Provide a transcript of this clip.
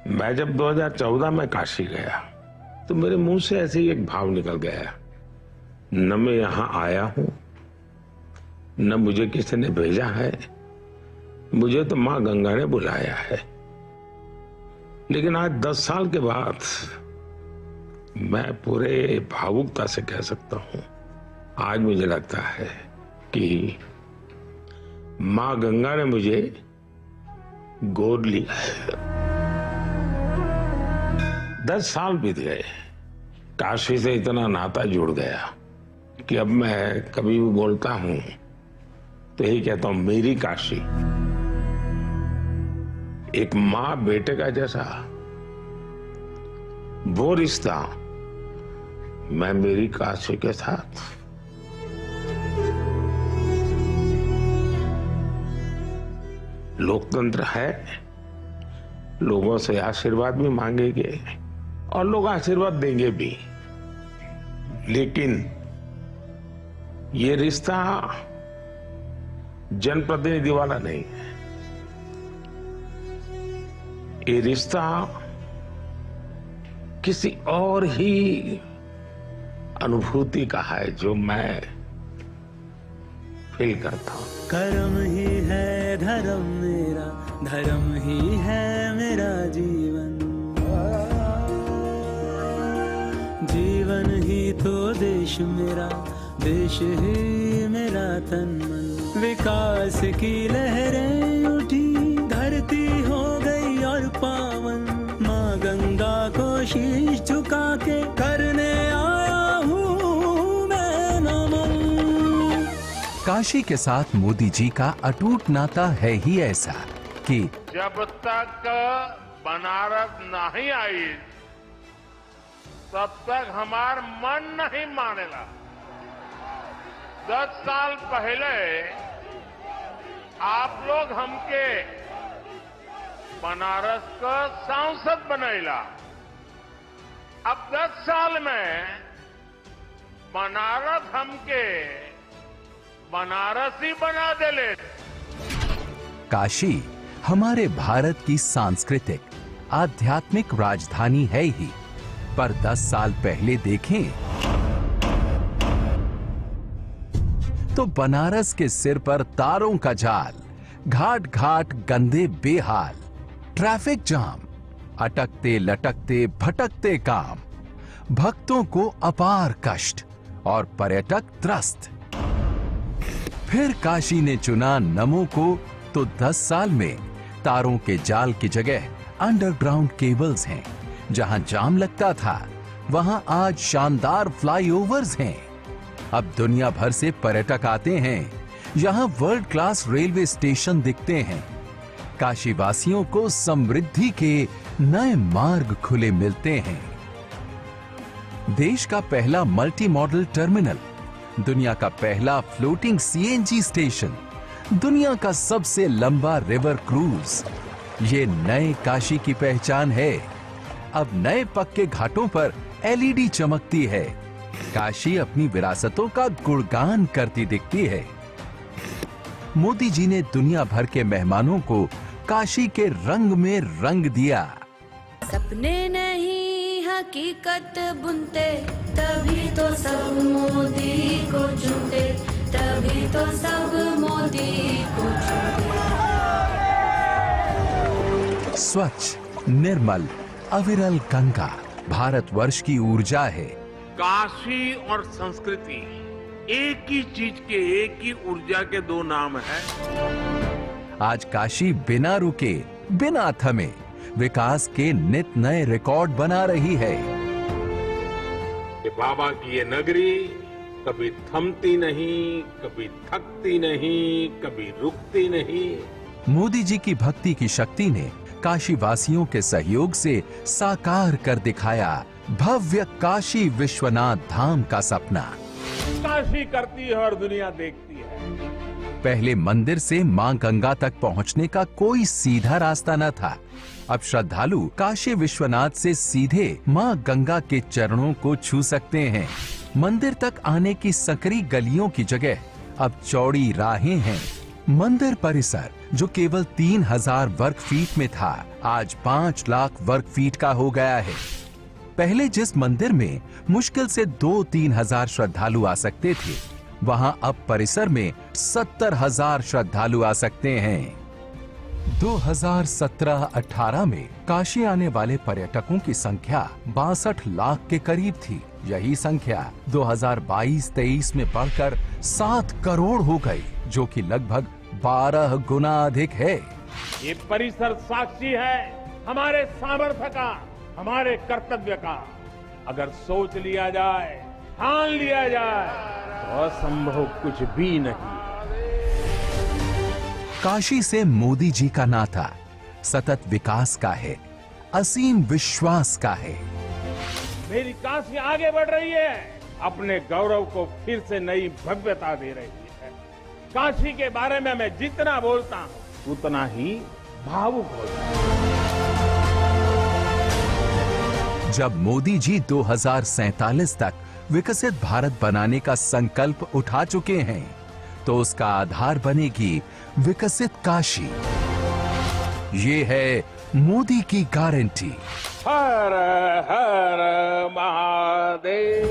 मैं जब 2014 में काशी गया तो मेरे मुंह से ऐसे ही एक भाव निकल गया, न मैं यहां आया हूं न मुझे किसी ने भेजा है, मुझे तो मां गंगा ने बुलाया है। लेकिन आज 10 साल के बाद मैं पूरे भावुकता से कह सकता हूं, आज मुझे लगता है कि मां गंगा ने मुझे गोद लिया है। 10 साल बीत गए, काशी से इतना नाता जुड़ गया कि अब मैं कभी भी बोलता हूं तो यही कहता हूं, मेरी काशी। एक मां बेटे का जैसा वो रिश्ता मैं मेरी काशी के साथ। लोकतंत्र है, लोगों से आशीर्वाद भी मांगेंगे और लोग आशीर्वाद देंगे भी, लेकिन ये रिश्ता जनप्रतिनिधि वाला नहीं है। ये रिश्ता किसी और ही अनुभूति का है जो मैं फील करता हूं। कर्म ही है धर्म मेरा, धर्म ही है मेरा जीवन, जीवन ही तो देश मेरा, देश ही मेरा तन मन। विकास की लहरें उठी, धरती हो गई और पावन, माँ गंगा को शीश झुका के करने आया हूँ मैं नमन। काशी के साथ मोदी जी का अटूट नाता है ही ऐसा कि जब तक बनारस नहीं आई तब तक हमार मन नहीं मानेगा। 10 साल पहले आप लोग हमके बनारस का सांसद बनैला, अब 10 साल में बनारस हमके बनारसी बना देले। काशी हमारे भारत की सांस्कृतिक आध्यात्मिक राजधानी है ही, पर 10 साल पहले देखें तो बनारस के सिर पर तारों का जाल, घाट घाट गंदे बेहाल, ट्रैफिक जाम, अटकते लटकते भटकते काम, भक्तों को अपार कष्ट और पर्यटक त्रस्त। फिर काशी ने चुना नमो को तो 10 साल में तारों के जाल की जगह अंडरग्राउंड केबल्स हैं। जहां जाम लगता था वहां आज शानदार फ्लाईओवर्स हैं। अब दुनिया भर से पर्यटक आते हैं, यहां वर्ल्ड क्लास रेलवे स्टेशन दिखते हैं। काशी वासियों को समृद्धि के नए मार्ग खुले मिलते हैं। देश का पहला मल्टी मॉडल टर्मिनल, दुनिया का पहला फ्लोटिंग सीएनजी स्टेशन, दुनिया का सबसे लंबा रिवर क्रूज, ये नए काशी की पहचान है। अब नए पक्के घाटों पर एलईडी चमकती है। काशी अपनी विरासतों का गुणगान करती दिखती है। मोदी जी ने दुनिया भर के मेहमानों को काशी के रंग में रंग दिया। सपने नहीं हकीकत बुनते, तभी तो सब मोदी को चुनते, तभी तो सब मोदी को चुनते। स्वच्छ, निर्मल, अविरल गंगा भारतवर्ष की ऊर्जा है। काशी और संस्कृति एक ही चीज के, एक ही ऊर्जा के दो नाम हैं। आज काशी बिना रुके, बिना थमे विकास के नित नए रिकॉर्ड बना रही है। कि बाबा की ये नगरी कभी थमती नहीं, कभी थकती नहीं, कभी रुकती नहीं। मोदी जी की भक्ति की शक्ति ने काशी वासियों के सहयोग से साकार कर दिखाया भव्य काशी विश्वनाथ धाम का सपना। काशी करती है और दुनिया देखती है। पहले मंदिर से मां गंगा तक पहुंचने का कोई सीधा रास्ता न था। अब श्रद्धालु काशी विश्वनाथ से सीधे मां गंगा के चरणों को छू सकते हैं। मंदिर तक आने की सकरी गलियों की जगह अब चौड़ी राहें हैं। मंदिर परिसर जो केवल 3000 वर्ग फीट में था, आज 5 लाख वर्ग फीट का हो गया है। पहले जिस मंदिर में मुश्किल से 2-3 हजार श्रद्धालु आ सकते थे, वहां अब परिसर में 70,000 श्रद्धालु आ सकते हैं। 2017-18 में काशी आने वाले पर्यटकों की संख्या 62 लाख के करीब थी। यही संख्या 2022-23 में बढ़कर 7 करोड़ हो गई, जो कि लगभग 12 गुना अधिक है। ये परिसर साक्षी है हमारे सामर्थ्य का, हमारे कर्तव्य का। अगर सोच लिया जाए, ठान लिया जाए, तो असंभव कुछ भी नहीं। काशी से मोदी जी का नाता सतत विकास का है, असीम विश्वास का है। मेरी काशी आगे बढ़ रही है, अपने गौरव को फिर से नई भव्यता दे रही है। काशी के बारे में मैं जितना बोलता हूं, उतना ही भावुक होता हूं। जब मोदी जी 2047 तक विकसित भारत बनाने का संकल्प उठा चुके हैं, तो उसका आधार बनेगी विकसित काशी। ये है मोदी की गारंटी। हर हर महादेव।